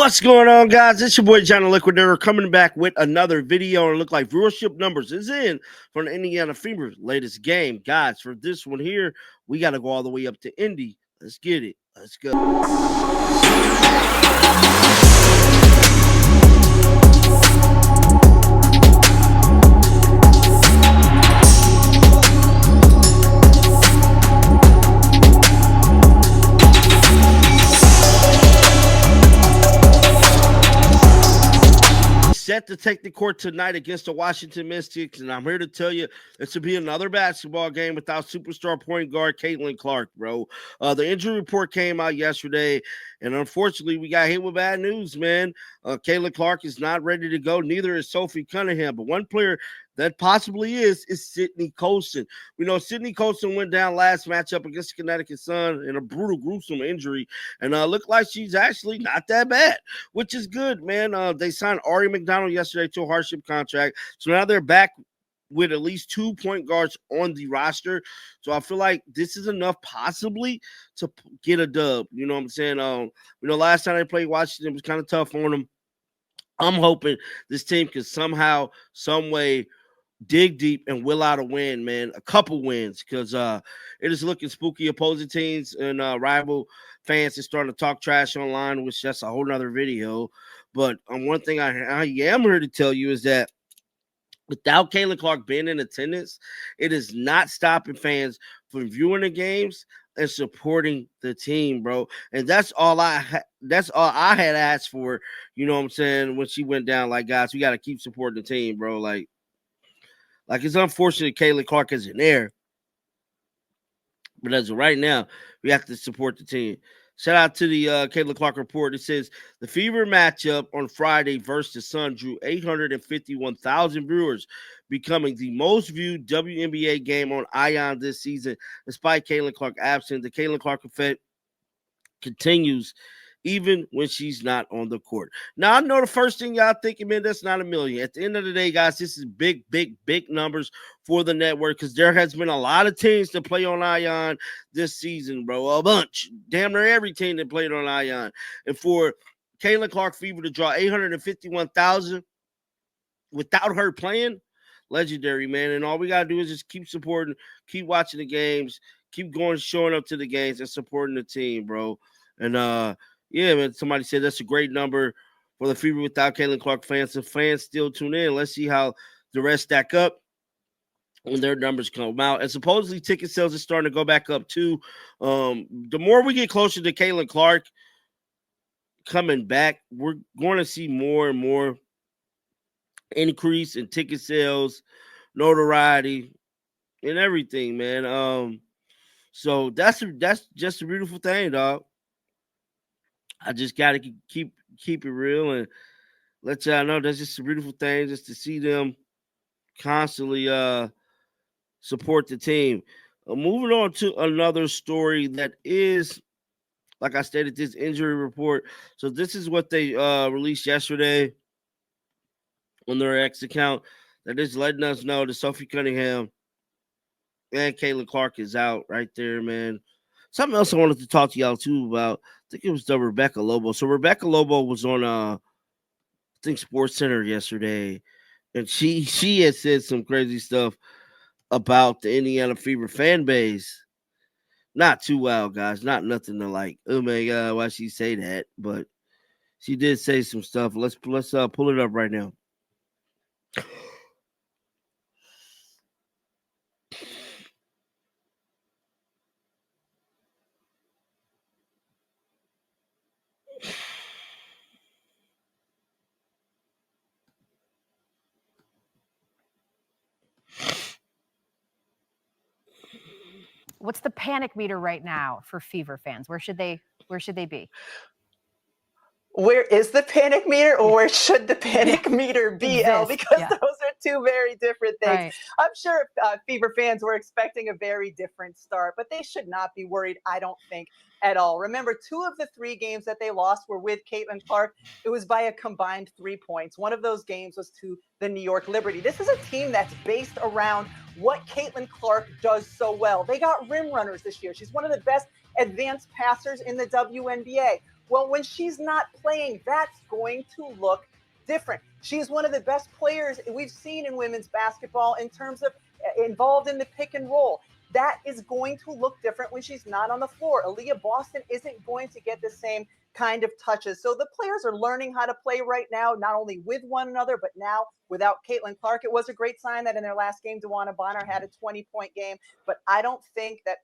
What's going on, guys? It's your boy John the Liquidator coming back with another video. And it look like viewership numbers is in for the Indiana Fever's latest game. Guys, for this one here, we got to go all the way up to Indy. Let's get it. Let's go. Set to take the court tonight against the Washington Mystics, and I'm here to tell you this will be another basketball game without superstar point guard Caitlin Clark, bro. The injury report came out yesterday, and unfortunately, we got hit with bad news, man. Caitlin Clark is not ready to go. Neither is Sophie Cunningham, but one player that possibly is Sydney Colson. We know Sydney Colson went down last matchup against Connecticut Sun in a brutal, gruesome injury, and looked like she's actually not that bad, which is good, man. They signed Ari McDonald yesterday to a hardship contract, so now they're back with at least 2 point guards on the roster. So I feel like this is enough possibly to get a dub. You know what I'm saying? Last time they played Washington, it was kind of tough on them. I'm hoping this team can somehow, some way, dig deep and will out a win, man. A couple wins, because it is looking spooky. Opposing teams and rival fans are starting to talk trash online, which that's a whole nother video. But one thing I am here to tell you is that without Caitlin Clark being in attendance, it is not stopping fans from viewing the games and supporting the team, bro. And that's all I had asked for. You know what I'm saying? When she went down, like, guys, we got to keep supporting the team, bro. Like it's unfortunate Caitlin Clark isn't there, but as of right now, we have to support the team. Shout out to the Caitlin Clark report. It says the Fever matchup on Friday versus the Sun drew 851,000 viewers, becoming the most viewed WNBA game on ION this season. Despite Caitlin Clark absent, the Caitlin Clark effect continues even when she's not on the court. Now, I know the first thing y'all thinking, man, that's not a million. At the end of the day, guys, this is big, big, big numbers for the network, because there has been a lot of teams that play on ION this season, bro. A bunch. Damn near every team that played on ION. And for Caitlin Clark Fever to draw 851,000 without her playing, legendary, man. And all we got to do is just keep supporting, keep watching the games, keep going, showing up to the games and supporting the team, bro. And, yeah, man, somebody said that's a great number for the Fever without Caitlin Clark fans. The fans still tune in. Let's see how the rest stack up when their numbers come out. And supposedly ticket sales are starting to go back up too. The more we get closer to Caitlin Clark coming back, we're going to see more and more increase in ticket sales, notoriety, and everything, man. So that's just a beautiful thing, dog. I just got to keep it real and let y'all know that's just a beautiful thing, just to see them constantly support the team. Moving on to another story that is, like I stated, this injury report. So this is what they released yesterday on their X account, that is letting us know that Sophie Cunningham and Caitlin Clark is out right there, man. Something else I wanted to talk to y'all too about. I think it was the Rebecca Lobo. So Rebecca Lobo was on I think Sports Center yesterday, and she had said some crazy stuff about the Indiana Fever fan base. Not too wild, guys. Not nothing to like, oh my god, why she say that? But she did say some stuff. Let's pull it up right now. What's the panic meter right now for Fever fans? Where should they be? Where is the panic meter, or where should the panic meter be, Elle? Because those are two very different things. Right. I'm sure Fever fans were expecting a very different start, but they should not be worried, I don't think, at all. Remember, 2 of the 3 games that they lost were with Caitlin Clark. It was by a combined 3 points. One of those games was to the New York Liberty. This is a team that's based around what Caitlin Clark does so well. They got rim runners this year. She's one of the best advanced passers in the WNBA. Well, when she's not playing, that's going to look different. She's one of the best players we've seen in women's basketball in terms of involved in the pick and roll. That is going to look different when she's not on the floor. Aaliyah Boston isn't going to get the same kind of touches. So the players are learning how to play right now, not only with one another, but now without Caitlin Clark. It was a great sign that in their last game, DeWanna Bonner had a 20-point game, but I don't think that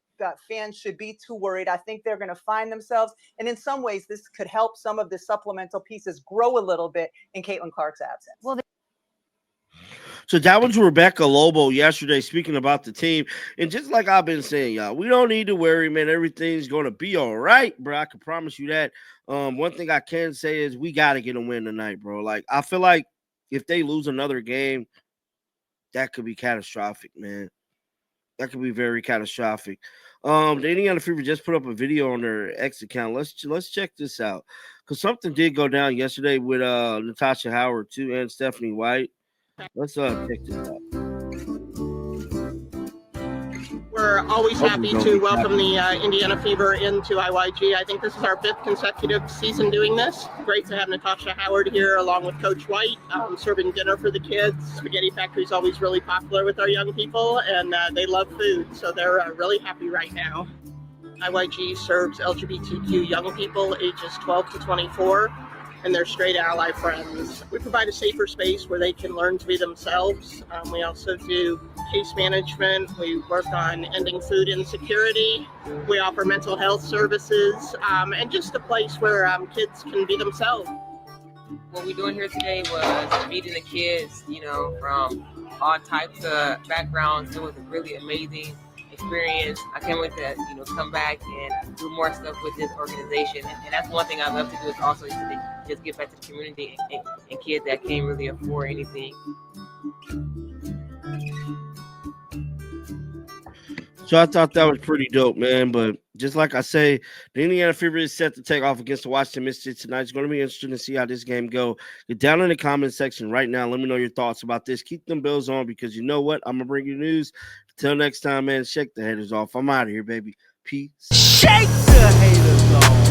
fans should be too worried. I think they're going to find themselves. And in some ways, this could help some of the supplemental pieces grow a little bit in Caitlin Clark's absence. Well, so that was Rebecca Lobo yesterday speaking about the team. And just like I've been saying, y'all, we don't need to worry, man. Everything's going to be all right, bro. I can promise you that. One thing I can say is we got to get a win tonight, bro. Like, I feel like if they lose another game, that could be catastrophic, man. That could be very catastrophic. The Indiana Fever just put up a video on their X account. Let's check this out. Because something did go down yesterday with Natasha Howard, too, and Stephanie White. Let's check this out. We're always happy to welcome the Indiana Fever into IYG. I think this is our 5th consecutive season doing this. Great to have Natasha Howard here along with Coach White, serving dinner for the kids. Spaghetti Factory is always really popular with our young people, and they love food, so they're really happy right now. IYG serves LGBTQ young people ages 12 to 24. And their straight ally friends. We provide a safer space where they can learn to be themselves. We also do case management. We work on ending food insecurity. We offer mental health services, and just a place where kids can be themselves. What we're doing here today was meeting the kids, from all types of backgrounds. It was a really amazing experience. I can't wait to come back and do more stuff with this organization, and that's one thing I love to do, is also just give back to the community and kids that can't really afford anything. So I thought that was pretty dope, man. But just like I say, the Indiana Fever is set to take off against the Washington Mystics tonight. It's going to be interesting to see how this game go. Get down in the comment section right now. Let me know your thoughts about this. Keep them Bills on, because you know what? I'm going to bring you news. Till next time, man, shake the haters off. I'm out of here, baby. Peace. Shake the haters off.